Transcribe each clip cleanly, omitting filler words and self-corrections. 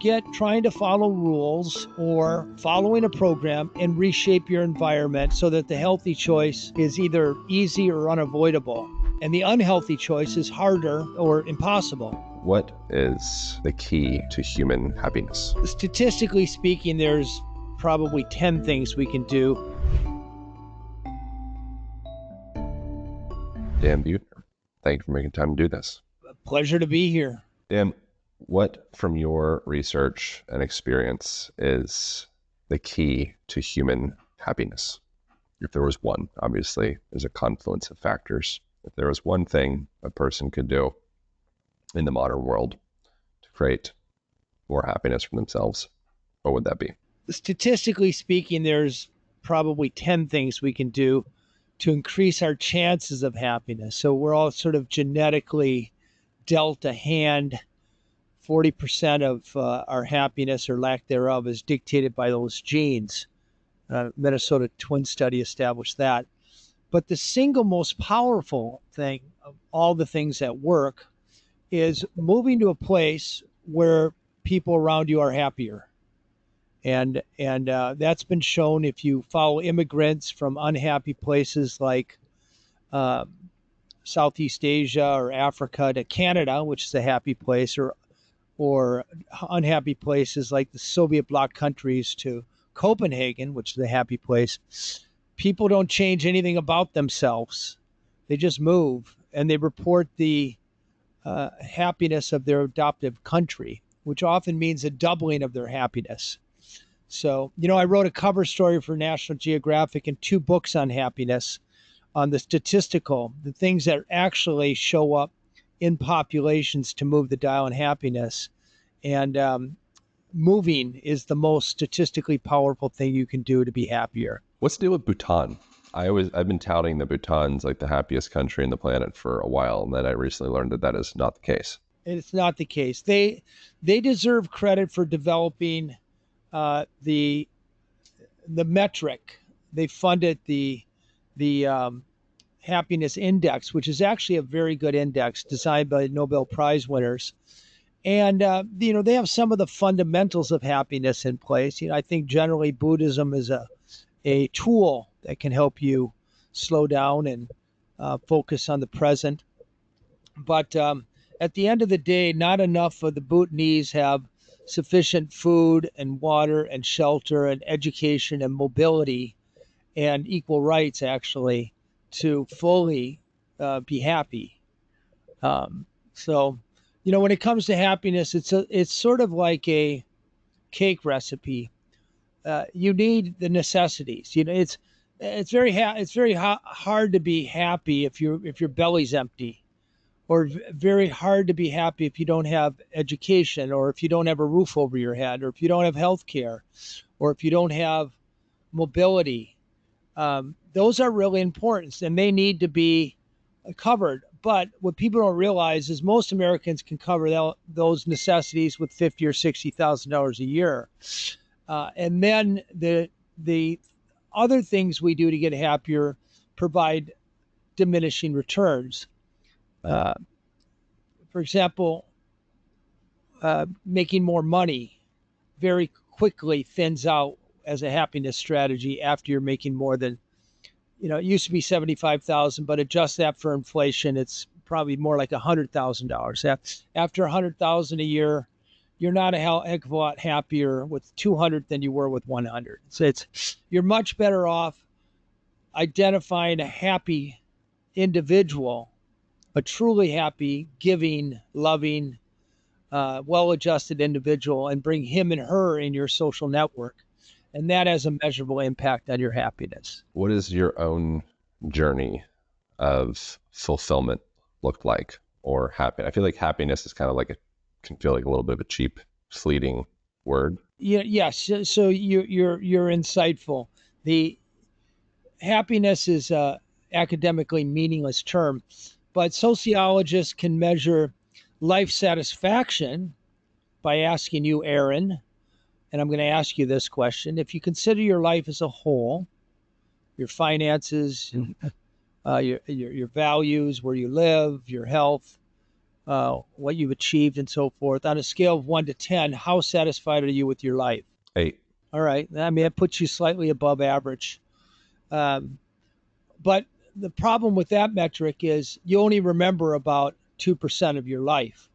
Forget trying to follow rules or following a program and reshape your environment so that the healthy choice is either easy or unavoidable, and the unhealthy choice is harder or impossible. What is the key to human happiness? Statistically speaking, there's probably 10 things we can do. Dan Buettner, thank you for making time to do this. Pleasure to be here. Dan, what from your research and experience is the key to human happiness? If there was one, obviously there's a confluence of factors. If there was one thing a person could do in the modern world to create more happiness for themselves, what would that be? Statistically speaking, there's probably 10 things we can do to increase our chances of happiness. So we're all sort of genetically dealt a hand. 40% of our happiness or lack thereof is dictated by those genes. Minnesota Twin Study established that. But the single most powerful thing of all the things at work is moving to a place where people around you are happier. And that's been shown if you follow immigrants from unhappy places like Southeast Asia or Africa to Canada, which is a happy place, or unhappy places like the Soviet bloc countries to Copenhagen, which is a happy place. People don't change anything about themselves. They just move and they report the happiness of their adoptive country, which often means a doubling of their happiness. So, I wrote a cover story for National Geographic and 2 books on happiness, on the things that actually show up in populations to move the dial in happiness. And moving is the most statistically powerful thing you can do to be happier. What's the deal with Bhutan? I've been touting that Bhutan's like the happiest country in the planet for a while, and then I recently learned that is not the case. It's not the case. They deserve credit for developing the metric. They funded the happiness index, which is actually a very good index designed by Nobel Prize winners. And, they have some of the fundamentals of happiness in place. I think generally Buddhism is a tool that can help you slow down and focus on the present. But at the end of the day, not enough of the Bhutanese have sufficient food and water and shelter and education and mobility and equal rights, actually, to fully be happy. So, when it comes to happiness, it's sort of like a cake recipe. You need the necessities. It's very hard to be happy if your belly's empty, or very hard to be happy if you don't have education, or if you don't have a roof over your head, or if you don't have health care, or if you don't have mobility. Those are really important, and they need to be covered. But what people don't realize is most Americans can cover those necessities with $50,000 or $60,000 a year, and then the other things we do to get happier provide diminishing returns. For example, making more money very quickly thins out as a happiness strategy after you're making more than, it used to be 75,000, but adjust that for inflation, it's probably more like $100,000. After 100,000 a year, you're not a heck of a lot happier with 200 than you were with 100. So you're much better off identifying a happy individual, a truly happy, giving, loving, well-adjusted individual, and bring him and her in your social network. And that has a measurable impact on your happiness. What is your own journey of fulfillment look like, or happy? I feel like happiness is kind of like can feel like a little bit of a cheap, fleeting word. Yeah, yes. So you're insightful. The happiness is a academically meaningless term, but sociologists can measure life satisfaction by asking you, Aaron, and I'm going to ask you this question. If you consider your life as a whole, your finances, your values, where you live, your health, what you've achieved and so forth. On a scale of 1 to 10, how satisfied are you with your life? 8. All right. I mean, that puts you slightly above average. Um, but the problem with that metric is you only remember about 2% of your life.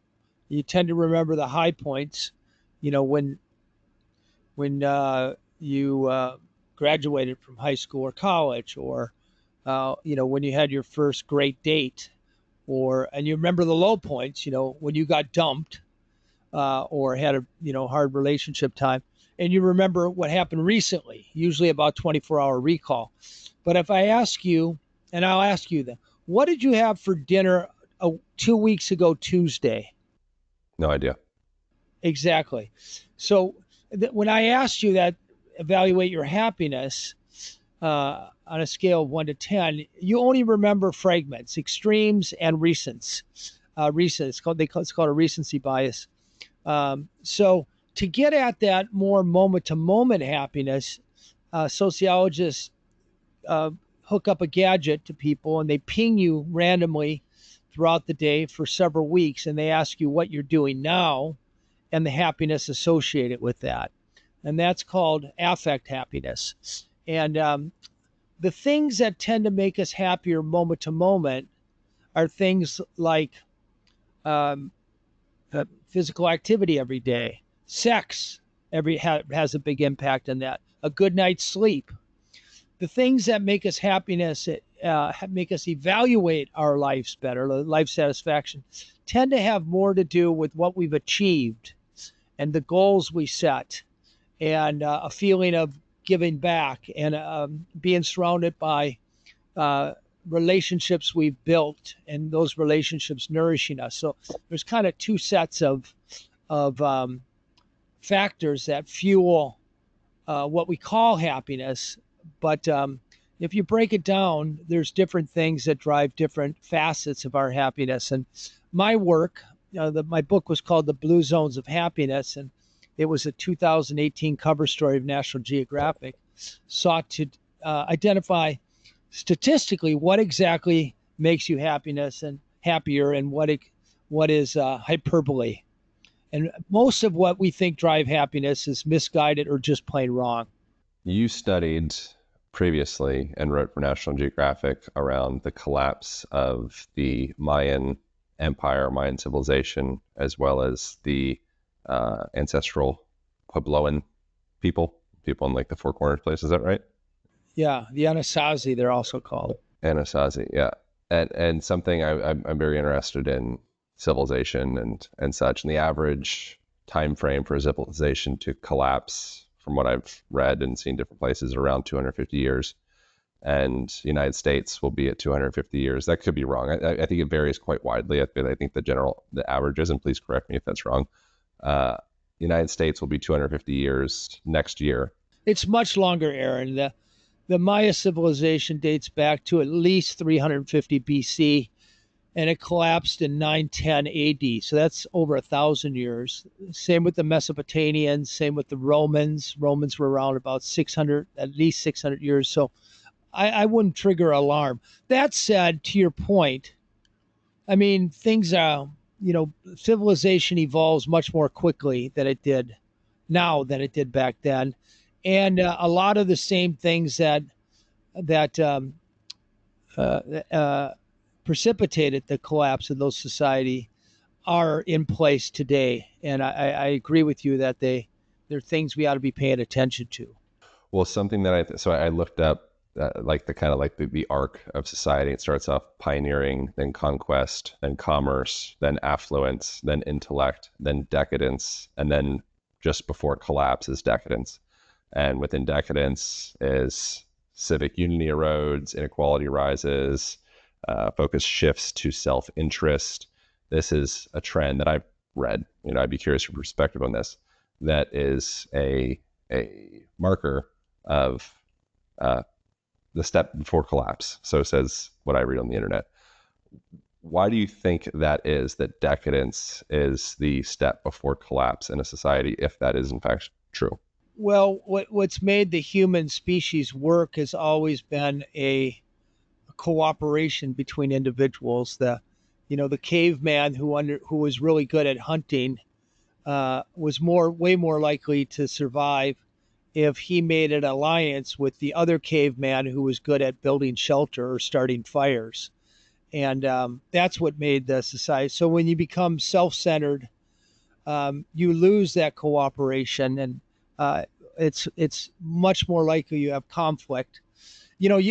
You tend to remember the high points, you know, when you graduated from high school or college, or when you had your first great date, and you remember the low points, when you got dumped, or had a hard relationship time, and you remember what happened recently, usually about 24-hour recall. But if I ask you, and I'll ask you then, what did you have for dinner 2 weeks ago Tuesday? No idea. Exactly. So when I asked you that, evaluate your happiness on a scale of 1 to 10, you only remember fragments, extremes, and recents. It's called a recency bias. So to get at that more moment to moment happiness, sociologists uh, hook up a gadget to people and they ping you randomly throughout the day for several weeks, and they ask you what you're doing now and the happiness associated with that. And that's called affect happiness. And the things that tend to make us happier moment to moment are things like um, physical activity every day, sex has a big impact on that, a good night's sleep. The things that make us happiness, make us evaluate our lives better, life satisfaction, tend to have more to do with what we've achieved and the goals we set, and a feeling of giving back, and being surrounded by uh, relationships we've built, and those relationships nourishing us. So there's kind of two sets of factors that fuel what we call happiness. But if you break it down, there's different things that drive different facets of our happiness. And my work, my book was called The Blue Zones of Happiness, and it was a 2018 cover story of National Geographic, sought to identify statistically what exactly makes you happiness and happier, and what is hyperbole. And most of what we think drive happiness is misguided or just plain wrong. You studied previously and wrote for National Geographic around the collapse of the Mayan Empire, Mayan civilization, as well as the ancestral Puebloan people in like the Four Corners place. Is that right? Yeah, the Anasazi, they're also called. Anasazi, yeah. And something I'm very interested in, civilization and such, and the average time frame for a civilization to collapse, from what I've read and seen different places, around 250 years. And the United States will be at 250 years. That could be wrong. I think it varies quite widely. I think the averages, and please correct me if that's wrong. Uh, United States will be 250 years next year. It's much longer, Aaron. The Maya civilization dates back to at least 350 BC, and it collapsed in 910 AD. So that's over 1,000 years. Same with the Mesopotamians, same with the Romans. Romans were around about 600, at least 600 years. So I wouldn't trigger alarm. That said, to your point, I mean, things are, civilization evolves much more quickly than it did now than it did back then. And a lot of the same things that uh, uh, precipitated the collapse of those society are in place today. And I agree with you that they're things we ought to be paying attention to. Well, something that so I looked up like the kind of like the arc of society. It starts off pioneering, then conquest, then commerce, then affluence, then intellect, then decadence, and then just before it collapses, decadence. And within decadence is civic unity erodes, inequality rises, focus shifts to self-interest. This is a trend that I've read. I'd be curious your perspective on this. That is a marker of the step before collapse. So says what I read on the internet. Why do you think that is, that decadence is the step before collapse in a society, if that is in fact true? Well, what's made the human species work has always been a cooperation between individuals. The caveman who was really good at hunting was way more likely to survive if he made an alliance with the other caveman who was good at building shelter or starting fires. And that's what made the society. So when you become self-centered, you lose that cooperation, and it's much more likely you have conflict. I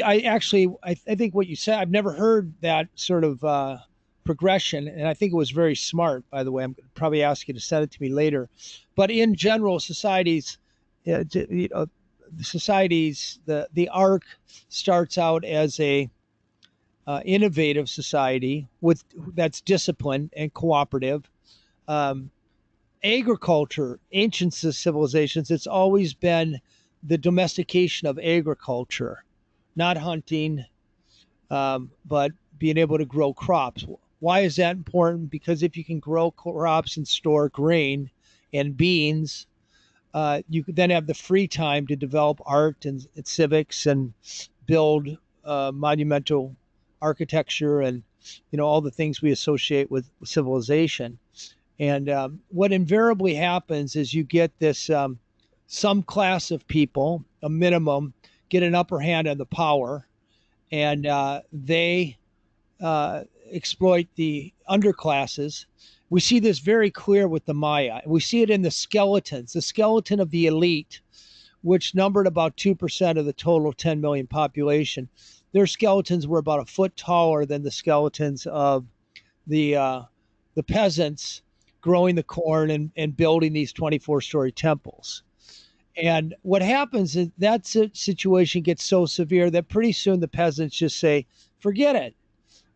think what you said, I've never heard that sort of progression, and I think it was very smart. By the way, I'm going to probably ask you to send it to me later. But in general, societies, the arc starts out as a innovative society with that's disciplined and cooperative. Um, Agriculture, ancient civilizations, it's always been the domestication of agriculture, not hunting, but being able to grow crops. Why is that important? Because if you can grow crops and store grain and beans, you could then have the free time to develop art and civics and build monumental architecture and all the things we associate with civilization. And what invariably happens is you get this some class of people, a minimum, get an upper hand on the power, and they exploit the underclasses. We see this very clear with the Maya. We see it in the skeletons. The skeleton of the elite, which numbered about 2% of the total 10 million population, their skeletons were about a foot taller than the skeletons of the peasants growing the corn and building these 24-story temples. And what happens is that situation gets so severe that pretty soon the peasants just say, forget it,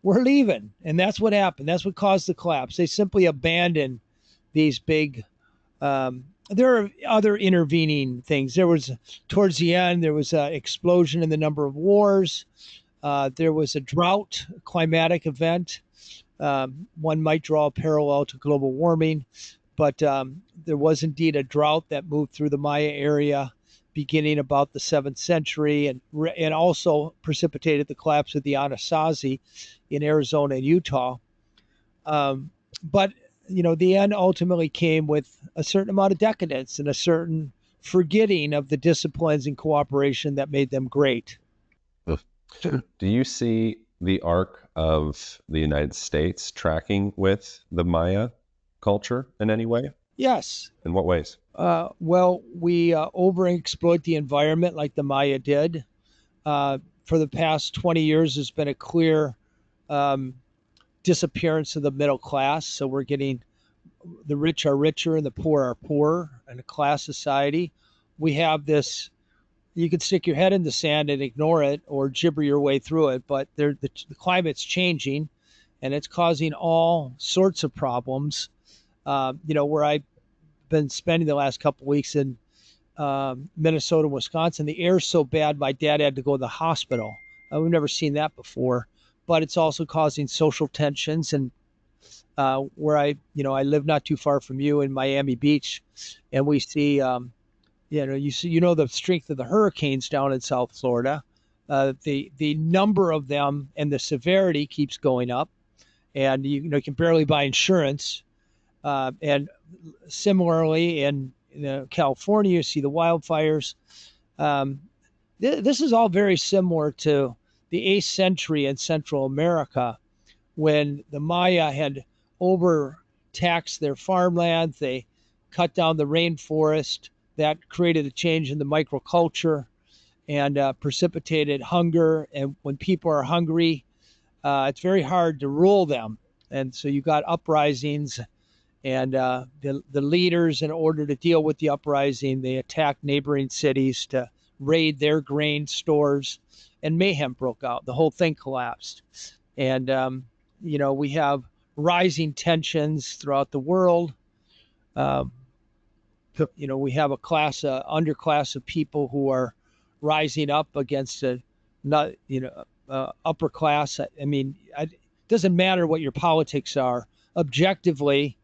we're leaving. And that's what happened. That's what caused the collapse. They simply abandoned these big. There are other intervening things. Towards the end, there was an explosion in the number of wars. There was a drought, a climatic event. One might draw a parallel to global warming, but there was indeed a drought that moved through the Maya area beginning about the 7th century and also precipitated the collapse of the Anasazi in Arizona and Utah. But the end ultimately came with a certain amount of decadence and a certain forgetting of the disciplines and cooperation that made them great. Do you see the arc of the United States tracking with the Maya culture in any way? Yes. In what ways? Well, we overexploit the environment like the Maya did. For the past 20 years, there's been a clear um, disappearance of the middle class. So we're getting the rich are richer and the poor are poorer in a class society. We have this, you could stick your head in the sand and ignore it or gibber your way through it, but the climate's changing and it's causing all sorts of problems. Where I've been spending the last couple of weeks in Minnesota, Wisconsin, the air's so bad my dad had to go to the hospital. We've never seen that before, but it's also causing social tensions. And where I live not too far from you in Miami Beach, and we see, the strength of the hurricanes down in South Florida. The number of them and the severity keeps going up, and you can barely buy insurance. And similarly, in California, you see the wildfires. This is all very similar to the 8th century in Central America, when the Maya had overtaxed their farmland. They cut down the rainforest. That created a change in the microculture and precipitated hunger. And when people are hungry, it's very hard to rule them. And so you got uprisings, and the leaders, in order to deal with the uprising, they attacked neighboring cities to raid their grain stores, and mayhem broke out. The whole thing collapsed. And, we have rising tensions throughout the world. Um, we have a underclass of people who are rising up against a not, upper class. I mean, it doesn't matter what your politics are. Objectively,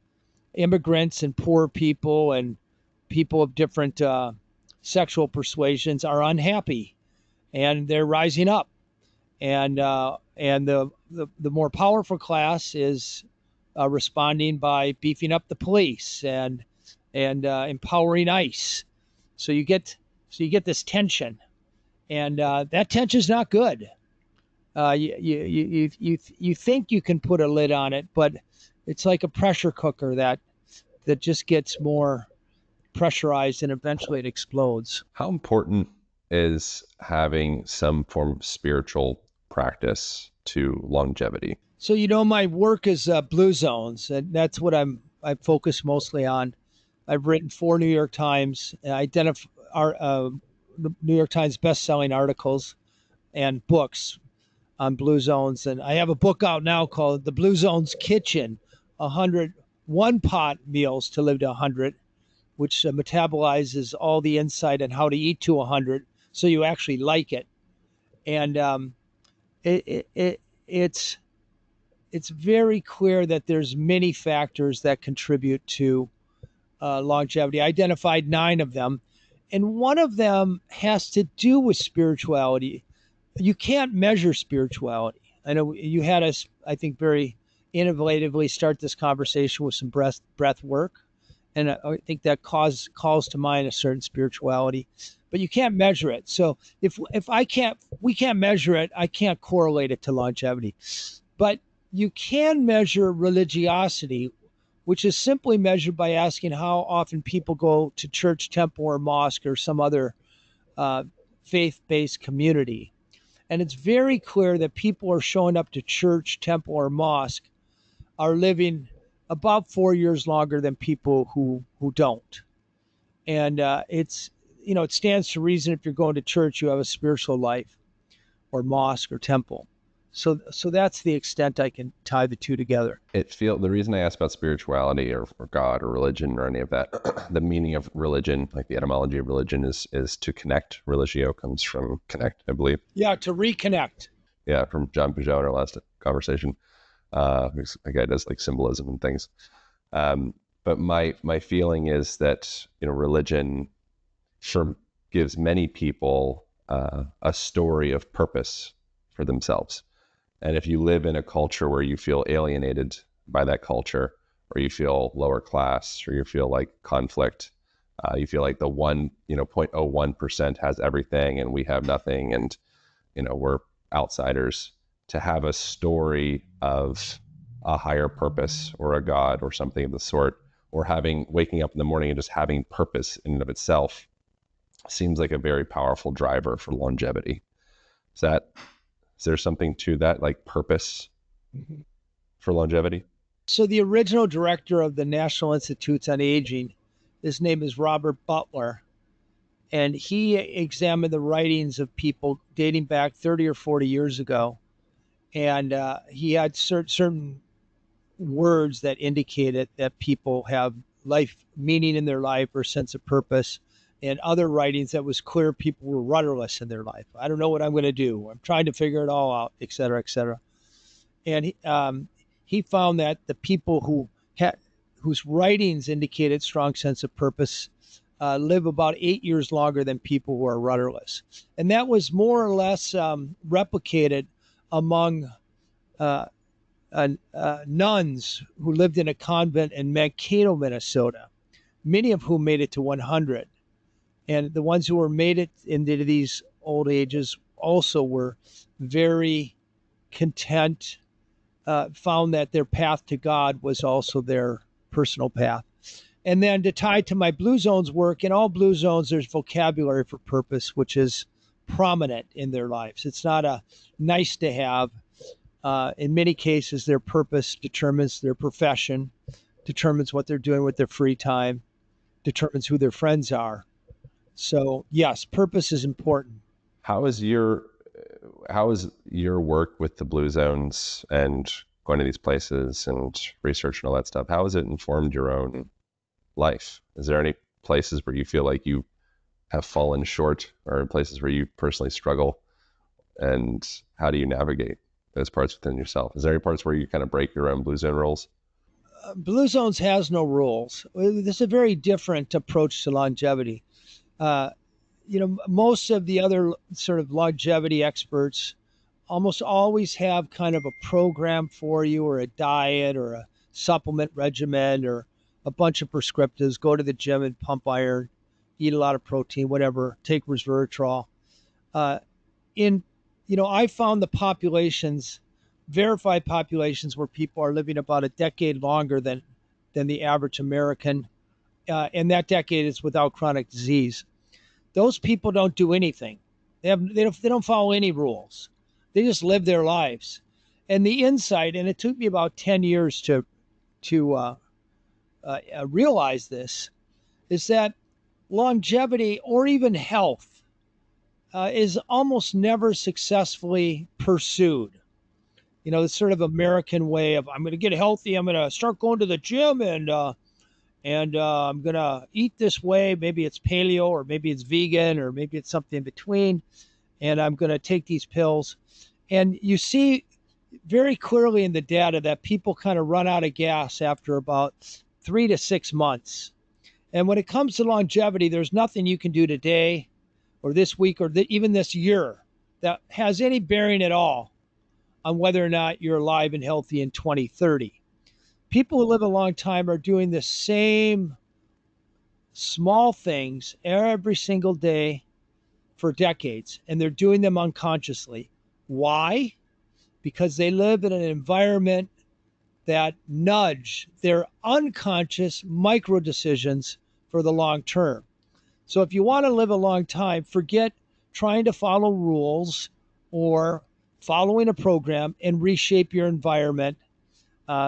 immigrants and poor people and people of different sexual persuasions are unhappy, and they're rising up. and the more powerful class is responding by beefing up the police and empowering ICE. So you get this tension, and that tension is not good. You think you can put a lid on it, but it's like a pressure cooker that just gets more pressurized and eventually it explodes. How important is having some form of spiritual practice to longevity? So my work is blue zones, and that's what I focus mostly on. I've written 4 New York Times New York Times best-selling articles and books on blue zones, and I have a book out now called The Blue Zones Kitchen: 100 one-pot meals to live to 100, which metabolizes all the insight on how to eat to 100, so you actually like it. And it's it's very clear that there's many factors that contribute to longevity. I identified 9 of them, and one of them has to do with spirituality. You can't measure spirituality. I know you had us, I think, very innovatively start this conversation with some breath work, and I think that calls to mind a certain spirituality, but you can't measure it. So if we can't measure it, I can't correlate it to longevity. But you can measure religiosity, which is simply measured by asking how often people go to church, temple, or mosque, or some other uh, faith-based community. And it's very clear that people are showing up to church, temple, or mosque are living about 4 years longer than people who don't. And it stands to reason if you're going to church, you have a spiritual life, or mosque or temple. So that's the extent I can tie the two together. The reason I asked about spirituality or God or religion or any of that, the meaning of religion, like the etymology of religion is to connect. Religio comes from connect, I believe. Yeah, to reconnect. Yeah, from John Peugeot in our last conversation. A guy does like symbolism and things. But my feeling is that religion sure gives many people a story of purpose for themselves. And if you live in a culture where you feel alienated by that culture, or you feel lower class, or you feel like conflict, you feel like the 0.01% has everything and we have nothing, and we're outsiders, to have a story of a higher purpose or a God or something of the sort, or waking up in the morning and just having purpose in and of itself, seems like a very powerful driver for longevity. Is there something to that, like purpose for longevity? So the original director of the National Institutes on Aging, his name is Robert Butler, and he examined the writings of people dating back 30 or 40 years ago, and he had certain words that indicated that people have life meaning in their life or sense of purpose, and other writings that was clear people were rudderless in their life. I don't know what I'm going to do. I'm trying to figure it all out, et cetera, et cetera. And he found that the people whose writings indicated strong sense of purpose live about 8 years longer than people who are rudderless. And that was more or less replicated among nuns who lived in a convent in Mankato, Minnesota, many of whom made it to 100. And the ones who were made it into these old ages also were very content, found that their path to God was also their personal path. And then to tie to my Blue Zones work, in all Blue Zones, there's vocabulary for purpose, which is prominent in their lives. It's not a nice to have. In many cases, their purpose determines their profession, determines what they're doing with their free time, determines who their friends are. So yes, purpose is important. How is your work with the Blue Zones and going to these places and research and all that stuff? How has it informed your own life? Is there any places where you feel like you have fallen short, or places where you personally struggle? And how do you navigate those parts within yourself? Is there any parts where you kind of break your own Blue Zone rules? Blue Zones has no rules. This is a very different approach to longevity. Most of the other sort of longevity experts almost always have kind of a program for you, or a diet, or a supplement regimen, or a bunch of prescriptives. Go to the gym and pump iron, eat a lot of protein, whatever, take resveratrol. Uh, in, I found the populations, verified populations, where people are living about a decade longer than the average American, and that decade is without chronic disease. Those people don't do anything. They don't follow any rules. They just live their lives. And the insight, and it took me about 10 years to realize this, is that longevity or even health is almost never successfully pursued. The sort of American way of, I'm going to get healthy, I'm going to start going to the gym, and I'm going to eat this way. Maybe it's paleo, or maybe it's vegan, or maybe it's something in between. And I'm going to take these pills. And you see very clearly in the data that people kind of run out of gas after about 3 to 6 months. And when it comes to longevity, there's nothing you can do today or this week or even this year that has any bearing at all on whether or not you're alive and healthy in 2030. People who live a long time are doing the same small things every single day for decades, and they're doing them unconsciously. Why? Because they live in an environment that nudge their unconscious micro decisions for the long term. So if you want to live a long time, forget trying to follow rules or following a program, and reshape your environment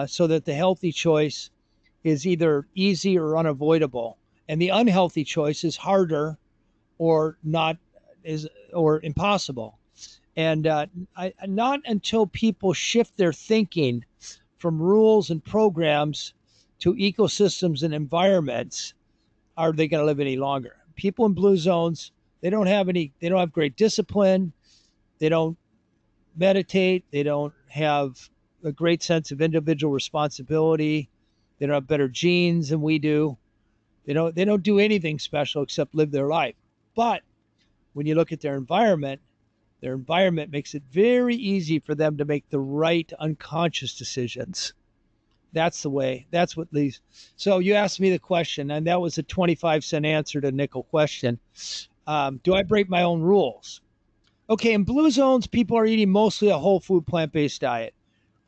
so that the healthy choice is either easy or unavoidable, and the unhealthy choice is harder or not is or impossible. And not until people shift their thinking from rules and programs to ecosystems and environments are they going to live any longer. People in blue zones, they don't have great discipline. They don't meditate. They don't have a great sense of individual responsibility. They don't have better genes than we do. They don't do anything special except live their life. But when you look at their environment makes it very easy for them to make the right unconscious decisions. That's the way. That's what leads. So you asked me the question, and that was a 25-cent answer to a nickel question. Do I break my own rules? Okay, in blue zones, people are eating mostly a whole food plant-based diet.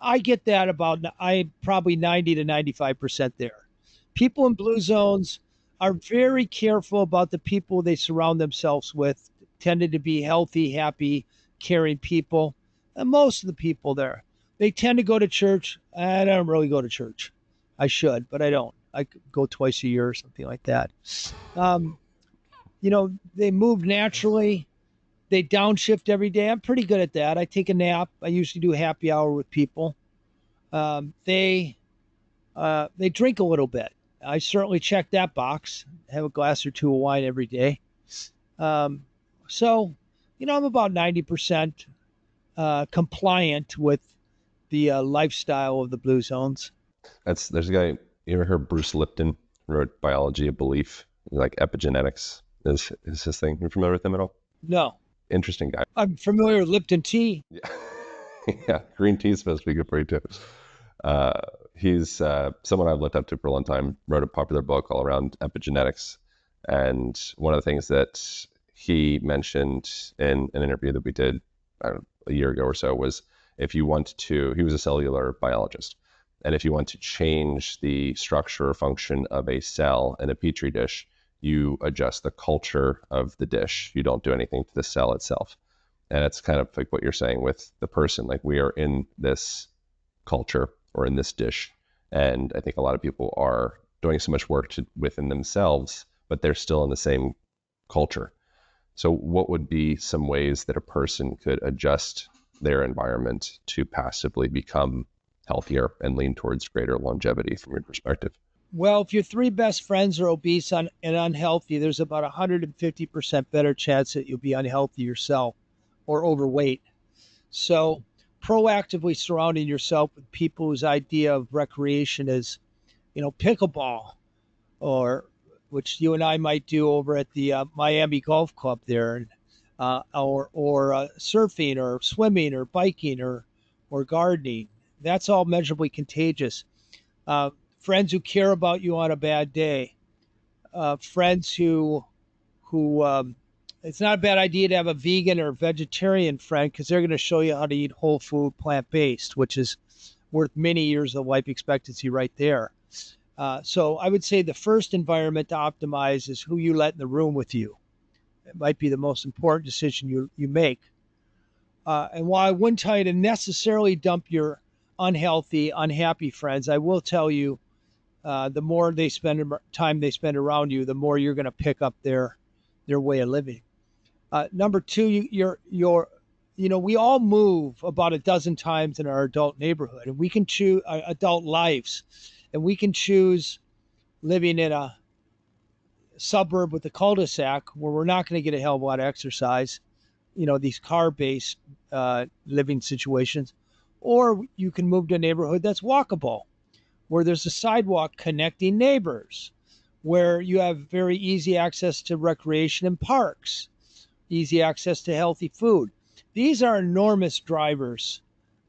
I get that I probably 90 to 95% there. People in blue zones are very careful about the people they surround themselves with, tended to be healthy, happy, caring people. And most of the people there, they tend to go to church. I don't really go to church. I should, but I don't. I go twice a year or something like that. Um, they move naturally. They downshift every day. I'm pretty good at that. I take a nap. I usually do happy hour with people. They drink a little bit. I certainly check that box. Have a glass or two of wine every day. Um, so, I'm about 90% compliant with the lifestyle of the blue zones. There's a guy, you ever heard Bruce Lipton wrote Biology of Belief, like epigenetics is his thing. You familiar with him at all? No, Interesting guy. I'm familiar with Lipton tea. Yeah. Yeah, green tea is supposed to be good for you too. He's someone I've looked up to for a long time, wrote a popular book all around epigenetics. And one of the things that he mentioned in an interview that we did, I don't know, a year ago or so, was if you want to, he was a cellular biologist. And if you want to change the structure or function of a cell in a petri dish, you adjust the culture of the dish. You don't do anything to the cell itself. And it's kind of like what you're saying with the person. Like, we are in this culture or in this dish. And I think a lot of people are doing so much work within themselves, but they're still in the same culture. So what would be some ways that a person could adjust their environment to passively become healthier and lean towards greater longevity from your perspective? Well, if your three best friends are obese and unhealthy, there's about 150% better chance that you'll be unhealthy yourself or overweight. So proactively surrounding yourself with people whose idea of recreation is, pickleball, or which you and I might do over at the Miami Golf Club there. or surfing or swimming or biking or gardening. That's all measurably contagious. Friends who care about you on a bad day, friends who it's not a bad idea to have a vegan or vegetarian friend because they're going to show you how to eat whole food, plant based, which is worth many years of life expectancy right there. So I would say the first environment to optimize is who you let in the room with you. It might be the most important decision you make. And while I wouldn't tell you to necessarily dump your unhealthy, unhappy friends, I will tell you the more they spend time they spend around you, the more you're going to pick up their way of living. Number two, we all move about a dozen times in our adult neighborhood, and we can choose adult lives, and we can choose living in a suburb with a cul-de-sac where we're not going to get a hell of a lot of exercise, these car-based living situations, or you can move to a neighborhood that's walkable, where there's a sidewalk connecting neighbors, where you have very easy access to recreation and parks, easy access to healthy food. These are enormous drivers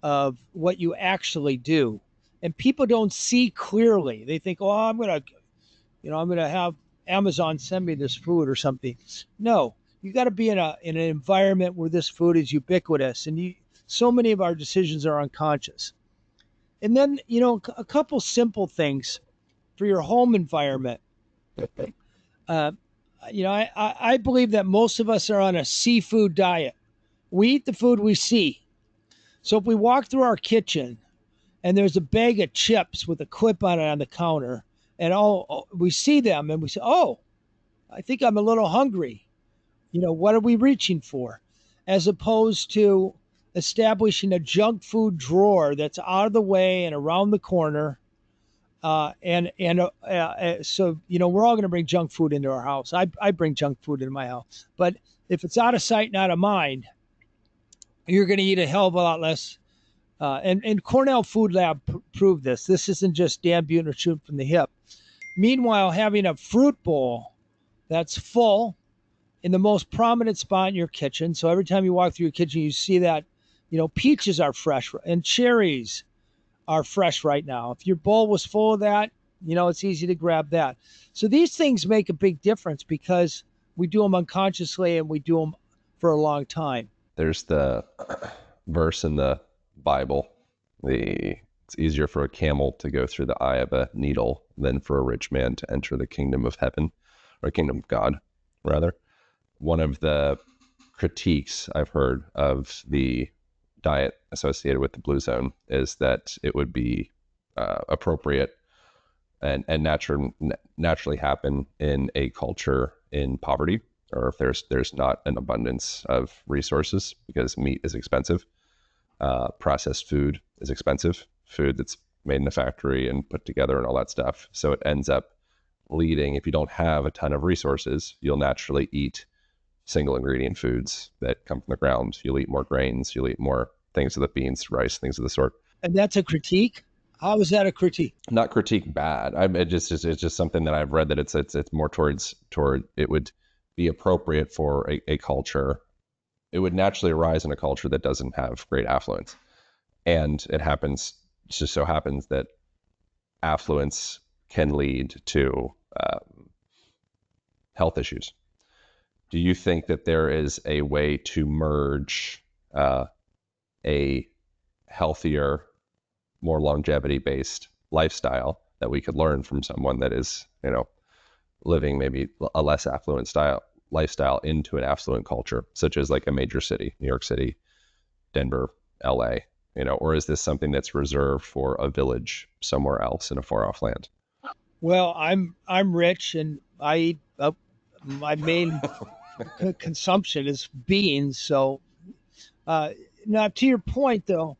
of what you actually do. And people don't see clearly. They think, oh, I'm gonna have Amazon send me this food or something. No, you got to be in an environment where this food is ubiquitous, and so many of our decisions are unconscious. And then a couple simple things for your home environment. Uh, I believe that most of us are on a seafood diet. We eat the food we see. So if we walk through our kitchen and there's a bag of chips with a clip on it on the counter, and we see them and we say, oh, I think I'm a little hungry. What are we reaching for? As opposed to establishing a junk food drawer that's out of the way and around the corner. So we're all going to bring junk food into our house. I bring junk food into my house, but if it's out of sight, not of mind, you're going to eat a hell of a lot less. And Cornell Food Lab proved this. This isn't just Dan Buettner shooting from the hip. Meanwhile, having a fruit bowl that's full in the most prominent spot in your kitchen. So every time you walk through your kitchen, you see that, peaches are fresh and cherries are fresh right now. If your bowl was full of that, it's easy to grab that. So these things make a big difference because we do them unconsciously and we do them for a long time. There's the verse in the Bible, it's easier for a camel to go through the eye of a needle than for a rich man to enter the kingdom of heaven, or kingdom of God, rather. One of the critiques I've heard of the diet associated with the Blue Zone is that it would be appropriate and naturally happen in a culture in poverty, or if there's not an abundance of resources, because meat is expensive, processed food is expensive, food that's made in a factory and put together and all that stuff. So it ends up leading, if you don't have a ton of resources, you'll naturally eat single ingredient foods that come from the ground. You'll eat more grains, you'll eat more things of the beans, rice, things of the sort. And that's a critique? How is that a critique? Not critique bad. It's just something that I've read, that it's more toward it would be appropriate for a culture. It would naturally arise in a culture that doesn't have great affluence. And just so happens that affluence can lead to health issues. Do you think that there is a way to merge a healthier, more longevity-based lifestyle that we could learn from someone that is, living maybe a less affluent lifestyle into an affluent culture, such as like a major city, New York City, Denver, LA, or is this something that's reserved for a village somewhere else in a far-off land? Well, I'm rich and I eat my main consumption is beans. So now to your point, though,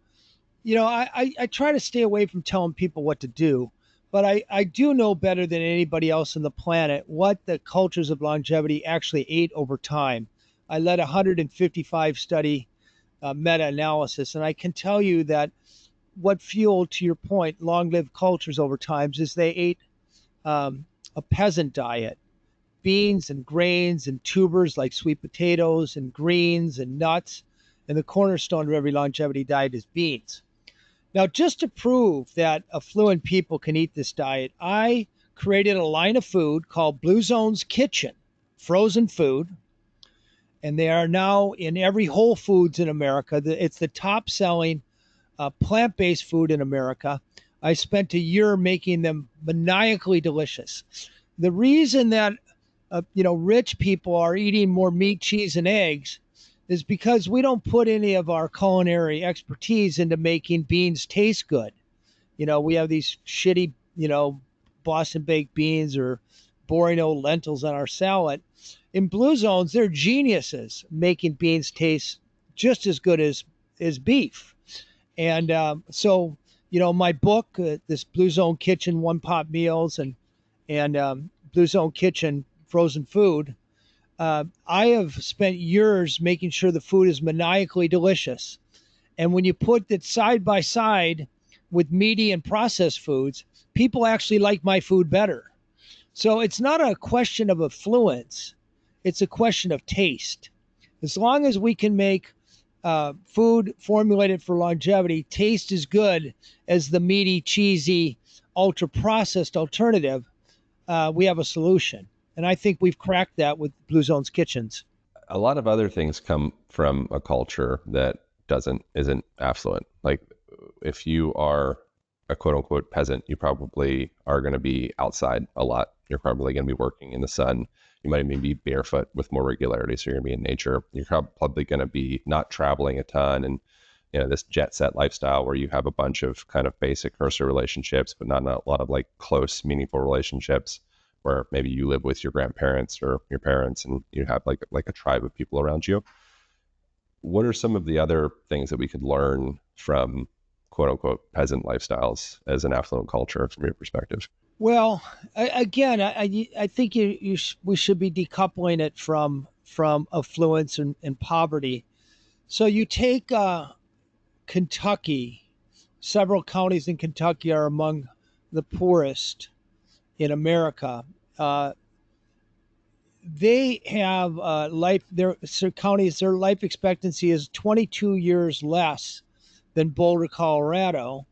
I try to stay away from telling people what to do, but I do know better than anybody else on the planet what the cultures of longevity actually ate over time. I led a 155 study meta-analysis, and I can tell you that what fueled, to your point, long-lived cultures over time is they ate a peasant diet. beans and grains and tubers like sweet potatoes and greens and nuts. And the cornerstone of every longevity diet is beans. Now, just to prove that affluent people can eat this diet, I created a line of food called Blue Zone's Kitchen, frozen food. And they are now in every Whole Foods in America. It's the top selling plant based food in America. I spent a year making them maniacally delicious. The reason that rich people are eating more meat, cheese, and eggs is because we don't put any of our culinary expertise into making beans taste good. We have these shitty, Boston baked beans or boring old lentils on our salad. In Blue Zones, they're geniuses making beans taste just as good as beef. And my book, this Blue Zone Kitchen One Pot Meals and Blue Zone Kitchen Frozen Food, I have spent years making sure the food is maniacally delicious. And when you put it side by side with meaty and processed foods, people actually like my food better. So it's not a question of affluence, it's a question of taste. As long as we can make food formulated for longevity taste as good as the meaty, cheesy, ultra processed alternative, we have a solution. And I think we've cracked that with Blue Zone's kitchens. A lot of other things come from a culture that isn't affluent. Like if you are a quote unquote peasant, you probably are going to be outside a lot. You're probably going to be working in the sun. You might even be barefoot with more regularity. So you're going to be in nature. You're probably going to be not traveling a ton and this jet set lifestyle where you have a bunch of kind of basic cursory relationships, but not a lot of like close, meaningful relationships where maybe you live with your grandparents or your parents and you have like a tribe of people around you. What are some of the other things that we could learn from quote unquote peasant lifestyles as an affluent culture from your perspective? Well, I think we should be decoupling it from affluence and poverty. So you take Kentucky. Several counties in Kentucky are among the poorest in America. They have their counties, their life expectancy is 22 years less than Boulder, Colorado,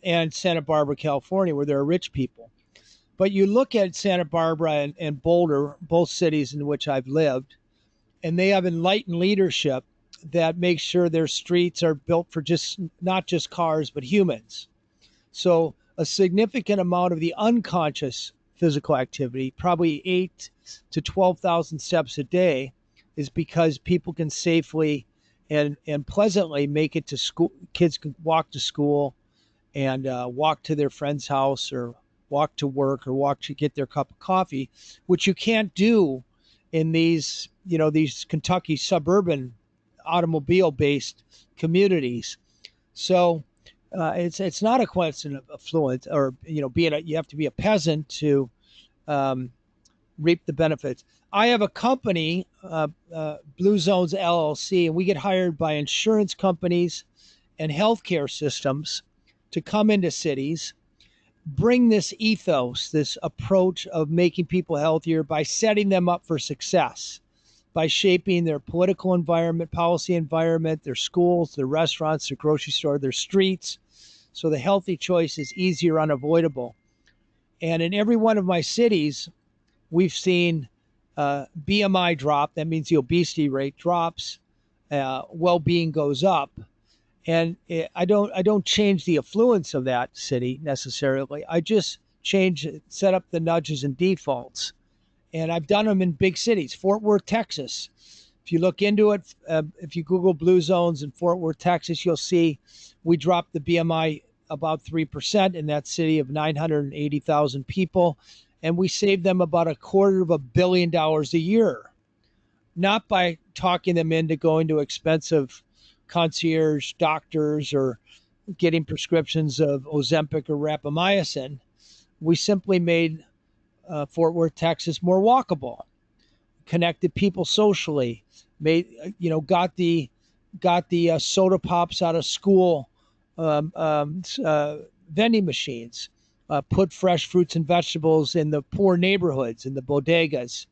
and Santa Barbara, California, where there are rich people. But you look at Santa Barbara and Boulder, both cities in which I've lived, and they have enlightened leadership that makes sure their streets are built for not just cars, but humans. So a significant amount of the unconscious physical activity, probably 8 to 12,000 steps a day, is because people can safely and pleasantly make it to school. Kids can walk to school and walk to their friend's house or walk to work or walk to get their cup of coffee, which you can't do in these Kentucky suburban automobile-based communities. So it's not a question of affluence or you have to be a peasant to reap the benefits. I have a company, Blue Zones LLC, and we get hired by insurance companies and healthcare systems to come into cities, bring this ethos, this approach of making people healthier by setting them up for success, by shaping their political environment, policy environment, their schools, their restaurants, their grocery store, their streets. So the healthy choice is easier, unavoidable. And in every one of my cities, we've seen BMI drop. That means the obesity rate drops, well-being goes up. And I don't change the affluence of that city necessarily. I just set up the nudges and defaults. And I've done them in big cities. Fort Worth, Texas. If you look into it, if you Google Blue Zones in Fort Worth, Texas, you'll see we dropped the BMI about 3% in that city of 980,000 people. And we saved them about $250 million a year. Not by talking them into going to expensive concierge doctors or getting prescriptions of Ozempic or rapamycin. We simply made Fort Worth, Texas more walkable, connected people socially, got the soda pops out of school vending machines, put fresh fruits and vegetables in the poor neighborhoods, in the bodegas.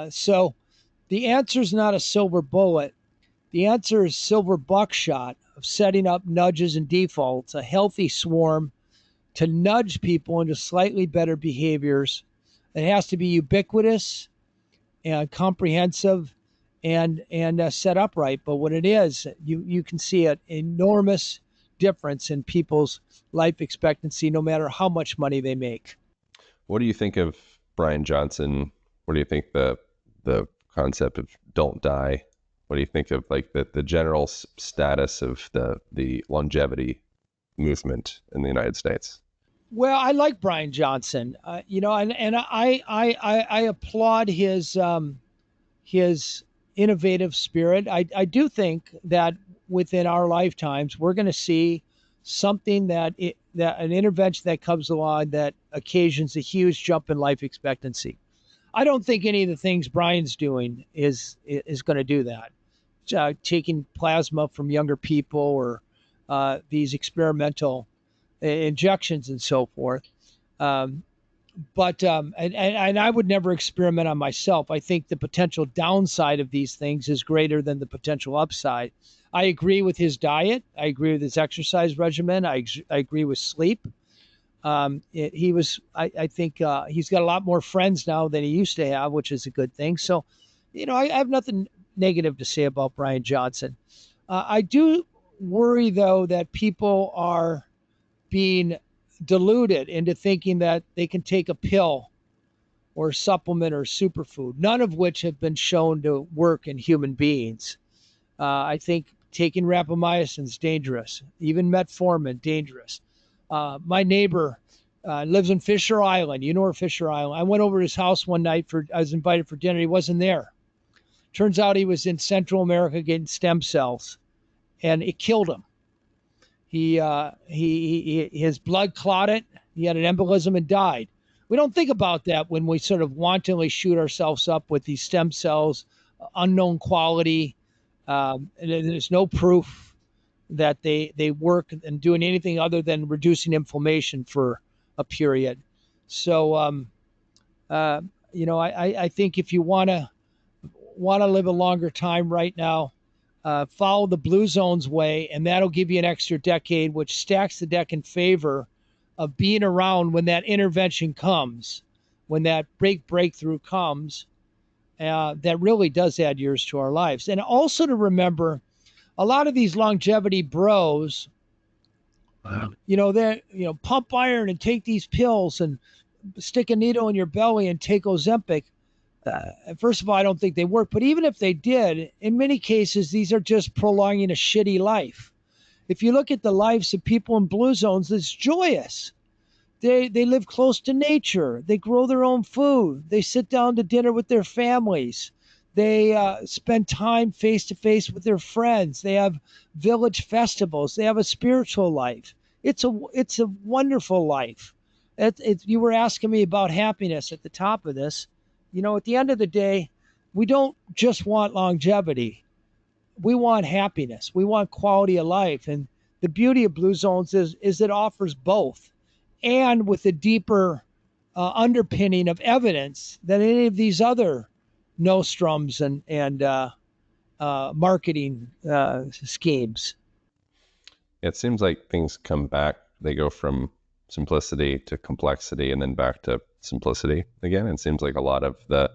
So the answer is not a silver bullet. The answer is silver buckshot of setting up nudges and defaults, a healthy swarm to nudge people into slightly better behaviors. It has to be ubiquitous and comprehensive and set up right. But what it is, you can see an enormous difference in people's life expectancy, no matter how much money they make. What do you think of Brian Johnson? What do you think the concept of don't die? What do you think of like the general status of the longevity movement in the United States? Well, I like Brian Johnson, and I applaud his innovative spirit. I do think that within our lifetimes, we're going to see something that an intervention that comes along that occasions a huge jump in life expectancy. I don't think any of the things Brian's doing is going to do that. Taking plasma from younger people or these experimental injections and so forth. Um, but I would never experiment on myself. I think the potential downside of these things is greater than the potential upside. I agree with his diet. I agree with his exercise regimen. I agree with sleep. I think he's got a lot more friends now than he used to have, which is a good thing. So, I have nothing negative to say about Brian Johnson. I do worry, though, that people are being deluded into thinking that they can take a pill or supplement or superfood, none of which have been shown to work in human beings. I think taking rapamycin is dangerous, even metformin, dangerous. My neighbor lives in Fisher Island. You know where Fisher Island? I went over to his house one night I was invited for dinner. He wasn't there. Turns out he was in Central America getting stem cells, and it killed him. His blood clotted. He had an embolism and died. We don't think about that when we sort of wantonly shoot ourselves up with these stem cells, unknown quality. And there's no proof that they work and doing anything other than reducing inflammation for a period. So, I think if you want to live a longer time right now, follow the Blue Zone's way, and that'll give you an extra decade, which stacks the deck in favor of being around when that intervention comes, when that breakthrough comes. That really does add years to our lives. And also to remember, a lot of these longevity bros, they pump iron and take these pills and stick a needle in your belly and take Ozempic. First of all, I don't think they work. But even if they did, in many cases, these are just prolonging a shitty life. If you look at the lives of people in blue zones, it's joyous. They live close to nature. They grow their own food. They sit down to dinner with their families. They spend time face to face with their friends. They have village festivals. They have a spiritual life. It's a wonderful life. You were asking me about happiness at the top of this. At the end of the day, we don't just want longevity. We want happiness. We want quality of life. And the beauty of Blue Zones is it offers both, and with a deeper underpinning of evidence than any of these other nostrums and marketing schemes. It seems like things come back. They go from simplicity to complexity and then back to simplicity again. It seems like a lot of the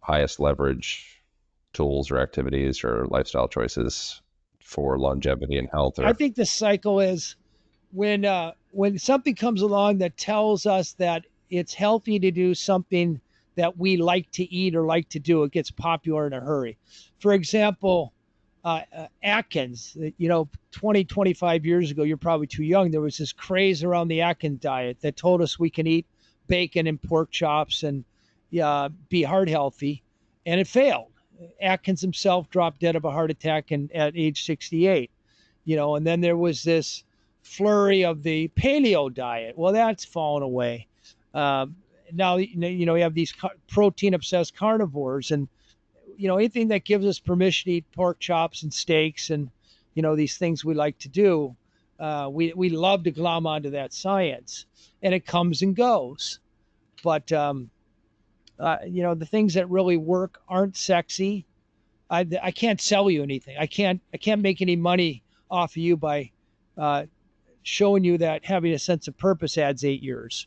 highest leverage tools or activities or lifestyle choices for longevity and health I think the cycle is when something comes along that tells us that it's healthy to do something that we like to eat or like to do, it gets popular in a hurry. For example, Atkins, 20, 25 years ago, you're probably too young. There was this craze around the Atkins diet that told us we can eat bacon and pork chops and be heart healthy. And it failed. Atkins himself dropped dead of a heart attack at age 68, and then there was this flurry of the paleo diet. Well, that's fallen away. Now, you have these protein obsessed carnivores, and anything that gives us permission to eat pork chops and steaks and these things we like to do, We love to glom onto that science, and it comes and goes. But the things that really work aren't sexy. I can't sell you anything. I can't make any money off of you by uh, showing you that having a sense of purpose adds 8 years.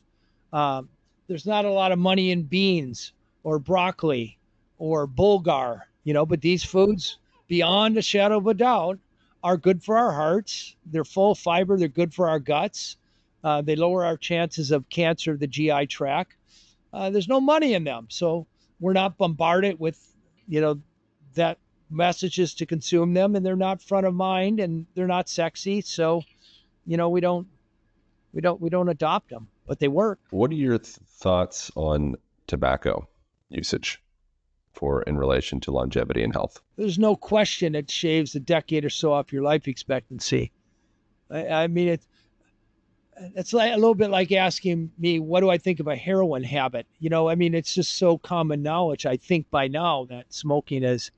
Um, there's not a lot of money in beans or broccoli or bulgur, but these foods, beyond a shadow of a doubt, are good for our hearts. They're full of fiber. They're good for our guts. They lower our chances of cancer of the GI tract. There's no money in them. So we're not bombarded with, you know, that messages to consume them, and they're not front of mind, and they're not sexy. So, we don't adopt them, but they work. What are your thoughts on tobacco usage for in relation to longevity and health? There's no question it shaves a decade or so off your life expectancy. I mean, it's like a little bit like asking me, what do I think of a heroin habit? I mean, it's just so common knowledge. I think by now that smoking is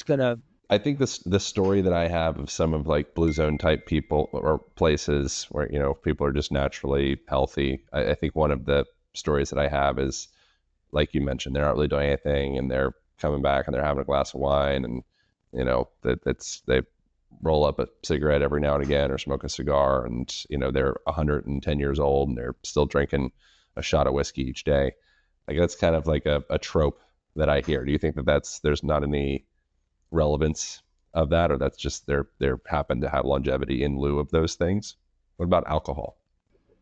gonna. I think this story that I have of some of like blue zone type people or places where people are just naturally healthy. I think one of the stories that I have is, like you mentioned, they're not really doing anything and they're coming back and they're having a glass of wine, and that's they roll up a cigarette every now and again or smoke a cigar, and they're 110 years old and they're still drinking a shot of whiskey each day. Like that's kind of like a trope that I hear. Do you think that there's not any relevance of that, or that's just they're happen to have longevity in lieu of those things? What about alcohol?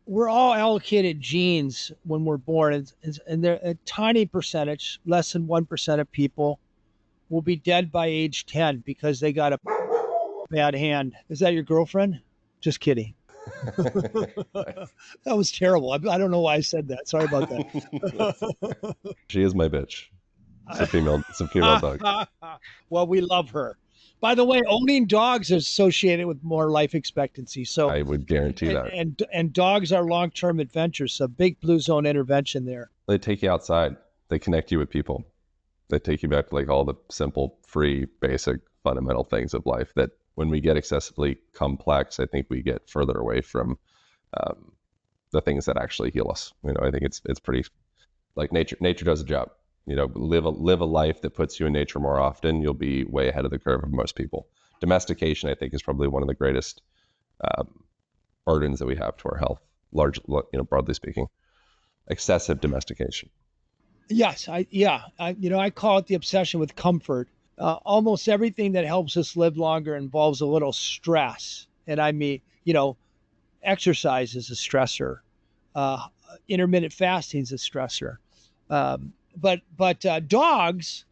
We're all allocated genes when we're born, and they're a tiny percentage, less than 1% of people will be dead by age 10 because they got a bad hand. Is that your girlfriend? Just kidding. That was terrible. I don't know why I said that. Sorry about that. She is my bitch. It's a female. It's a female dog. Well, we love her. By the way, owning dogs is associated with more life expectancy. So I would guarantee that. and dogs are long-term adventures. So big blue zone intervention there. They take you outside. They connect you with people. They take you back to like all the simple, free, basic, fundamental things of life that when we get excessively complex, I think we get further away from the things that actually heal us. I think it's pretty like nature does a job. Live a life that puts you in nature more often. You'll be way ahead of the curve of most people. Domestication, I think, is probably one of the greatest burdens that we have to our health, broadly speaking. Excessive domestication. Yes, I call it the obsession with comfort. Almost everything that helps us live longer involves a little stress, and I mean, exercise is a stressor. Uh, Intermittent fasting is a stressor. But dogs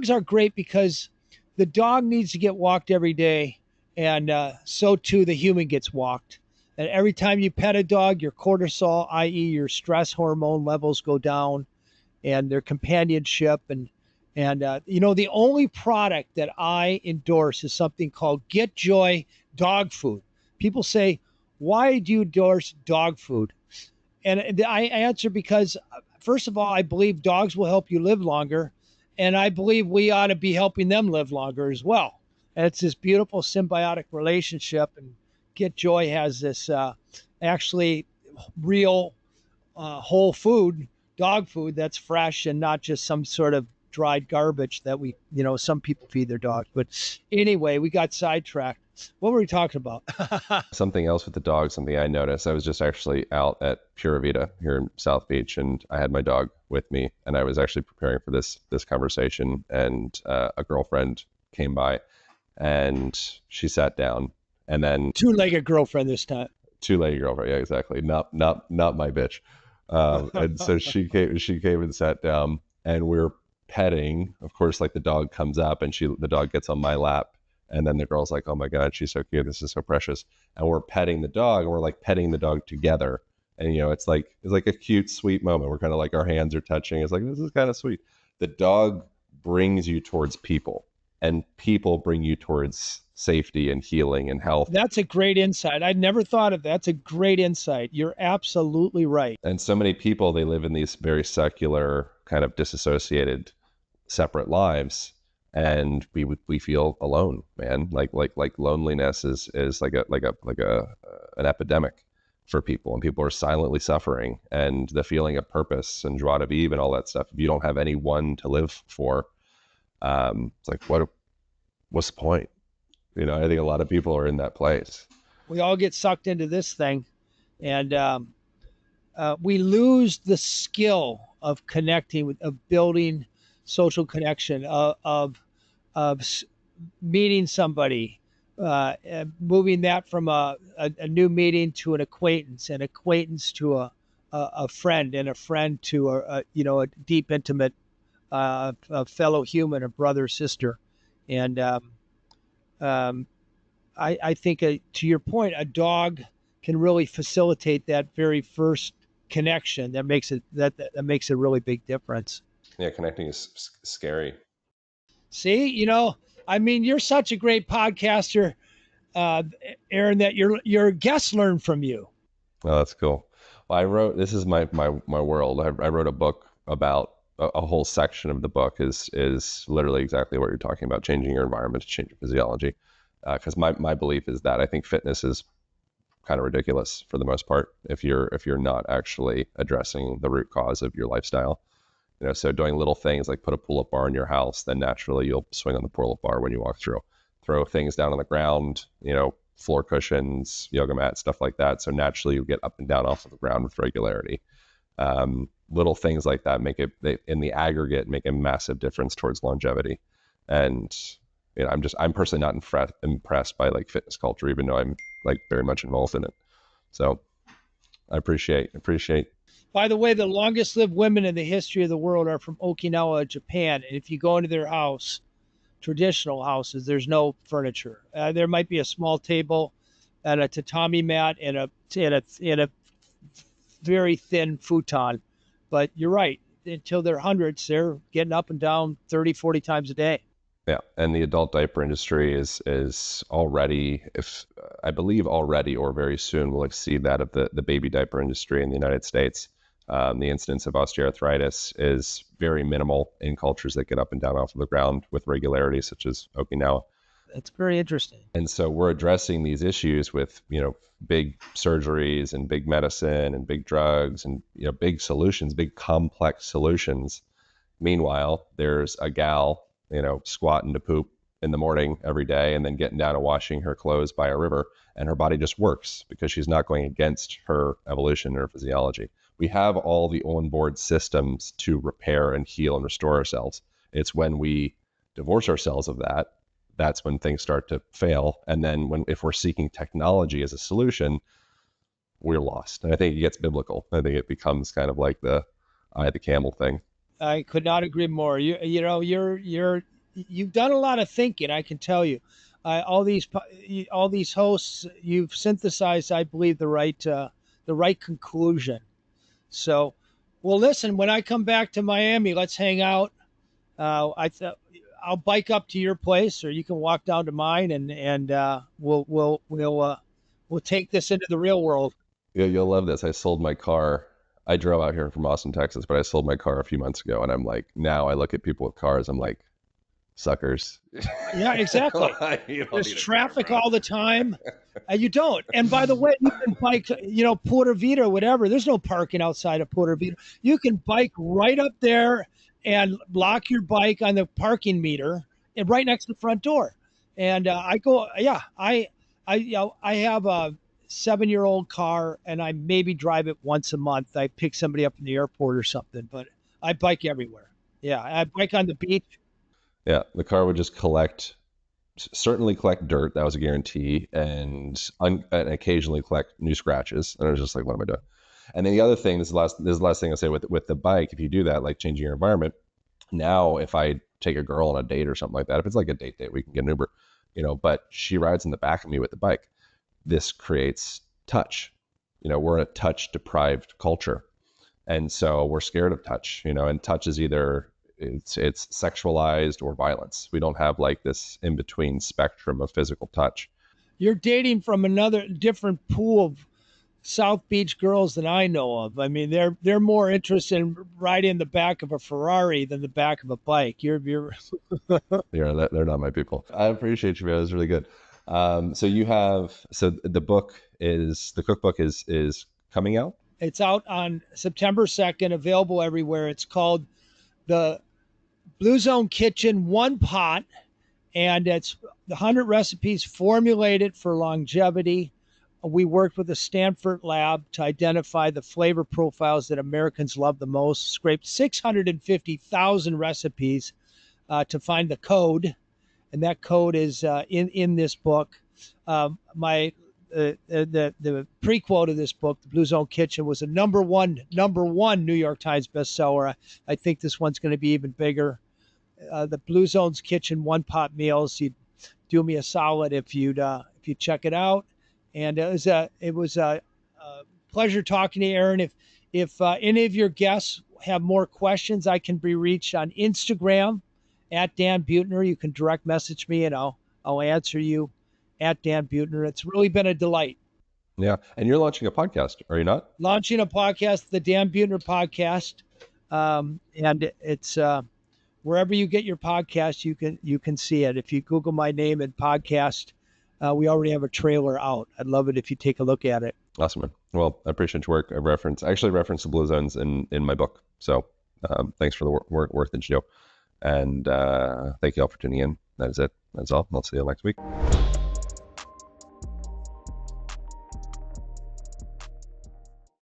are great because the dog needs to get walked every day, and so too the human gets walked. And every time you pet a dog, your cortisol, i.e., your stress hormone levels, go down, and their companionship and the only product that I endorse is something called Get Joy dog food. People say, why do you endorse dog food? And I answer because, first of all, I believe dogs will help you live longer, and I believe we ought to be helping them live longer as well. And it's this beautiful symbiotic relationship. And Get Joy has this actually real whole food, dog food that's fresh and not just some sort of dried garbage that some people feed their dogs. But anyway, we got sidetracked. What were we talking about? Something else with the dog, something I noticed. I was just actually out at Pura Vida here in South Beach, and I had my dog with me, and I was actually preparing for this conversation, and a girlfriend came by, and she sat down, and then two-legged girlfriend this time. Two-legged girlfriend, yeah, exactly. Not my bitch. And so she came and sat down, and we're petting. Of course, like the dog comes up, and the dog gets on my lap. And then the girl's like, oh my God, she's so cute. This is so precious. And we're petting the dog, and we're like petting the dog together. And, it's like a cute, sweet moment. We're kind of like our hands are touching. It's like, this is kind of sweet. The dog brings you towards people, and people bring you towards safety and healing and health. That's a great insight. I'd never thought of that. That's a great insight. You're absolutely right. And so many people, they live in these very secular, kind of disassociated, separate lives. and we feel alone, man. Like loneliness is like a an epidemic for people, and people are silently suffering, and the feeling of purpose and joie de vivre and all that stuff. If you don't have anyone to live for, it's like what's the point? I think a lot of people are in that place. We all get sucked into this thing, and we lose the skill of connecting, of building social connection, of meeting somebody, moving that from a new meeting to an acquaintance to a friend, and a friend to a deep, intimate a fellow human, a brother, sister. And um, I think, to your point, a dog can really facilitate that very first connection that makes a really big difference. Yeah, connecting is scary. See, I mean, you're such a great podcaster, uh, Aaron, that your guests learn from you. Oh, that's cool. Well, I wrote, this is my world. I wrote a book about a whole section of the book is literally exactly what you're talking about, changing your environment to change your physiology. Because my belief is that I think fitness is kind of ridiculous for the most part if you're not actually addressing the root cause of your lifestyle. So doing little things like put a pull-up bar in your house, then naturally you'll swing on the pull-up bar when you walk through. Throw things down on the ground, floor cushions, yoga mat, stuff like that. So naturally you get up and down off of the ground with regularity. Little things like that in the aggregate, make a massive difference towards longevity. And I'm personally not impressed by like fitness culture, even though I'm like very much involved in it. So I appreciate. By the way, the longest lived women in the history of the world are from Okinawa, Japan. And if you go into their house, traditional houses, there's no furniture. There might be a small table and a tatami mat and a very thin futon. But you're right. Until they're hundreds, they're getting up and down 30, 40 times a day. Yeah, and the adult diaper industry is already, if I believe already or very soon, will exceed that of the baby diaper industry in the United States. The incidence of osteoarthritis is very minimal in cultures that get up and down off of the ground with regularity, such as Okinawa. That's very interesting. And so we're addressing these issues with, big surgeries and big medicine and big drugs and, big solutions, big complex solutions. Meanwhile, there's a gal, squatting to poop in the morning every day and then getting down and washing her clothes by a river. And her body just works because she's not going against her evolution or physiology. We have all the onboard systems to repair and heal and restore ourselves. It's when we divorce ourselves of that, that's when things start to fail. And then if we're seeking technology as a solution, we're lost. And I think it gets biblical. I think it becomes kind of like the eye of the camel thing. I could not agree more. You've done a lot of thinking, I can tell you. All these hosts, you've synthesized, I believe, the right conclusion. So, well, listen. When I come back to Miami, let's hang out. I'll bike up to your place, or you can walk down to mine, and we'll take this into the real world. Yeah, you'll love this. I sold my car. I drove out here from Austin, Texas, but I sold my car a few months ago, and I'm like, now I look at people with cars, I'm like, suckers. Yeah, exactly. There's traffic all the time. You don't. And by the way, you can bike, Puerto Vita, whatever. There's no parking outside of Puerto Vita. You can bike right up there and lock your bike on the parking meter and right next to the front door. And I have a 7-year-old car, and I maybe drive it once a month. I pick somebody up in the airport or something, but I bike everywhere. Yeah, I bike on the beach. Yeah, the car would just certainly collect dirt. That was a guarantee, and occasionally collect new scratches. And I was just like, what am I doing? And then the other thing, this is the last thing I say with the bike. If you do that, like changing your environment, now if I take a girl on a date or something like that, if it's like a date, we can get an Uber, but she rides in the back of me with the bike. This creates touch. We're in a touch deprived culture. And so we're scared of touch, and touch is either it's sexualized or violence. We don't have like this in between spectrum of physical touch. You're dating from another different pool of South Beach girls than I know of. I mean, they're more interested in riding the back of a Ferrari than the back of a bike. You're Yeah, they're not my people. I appreciate you, man. It was really good. So the cookbook is coming out. It's out on September 2nd, available everywhere. It's called the Blue Zone Kitchen One Pot, and it's the 100 recipes formulated for longevity. We worked with the Stanford lab to identify the flavor profiles that Americans love the most, scraped 650,000 recipes to find the code, and that code is in this book. My the prequel to this book, The Blue Zone Kitchen, was a number one New York Times bestseller. I think this one's going to be even bigger. The Blue Zone's Kitchen One Pot Meals. You'd do me a solid if you check it out. And it was a pleasure talking to you, Aaron. If any of your guests have more questions, I can be reached on Instagram at Dan Buettner. You can direct message me, and I'll answer you at Dan Buettner. It's really been a delight. Yeah, and you're launching a podcast, are you not? Launching a podcast, the Dan Buettner podcast, and it's wherever you get your podcast, you can see it. If you Google my name and podcast, we already have a trailer out. I'd love it if you take a look at it. Awesome, man. Well, I appreciate your work. I actually reference the Blue Zones in my book. So thanks for the work that you do. And thank you all for tuning in. That is it. That's all. I'll see you next week.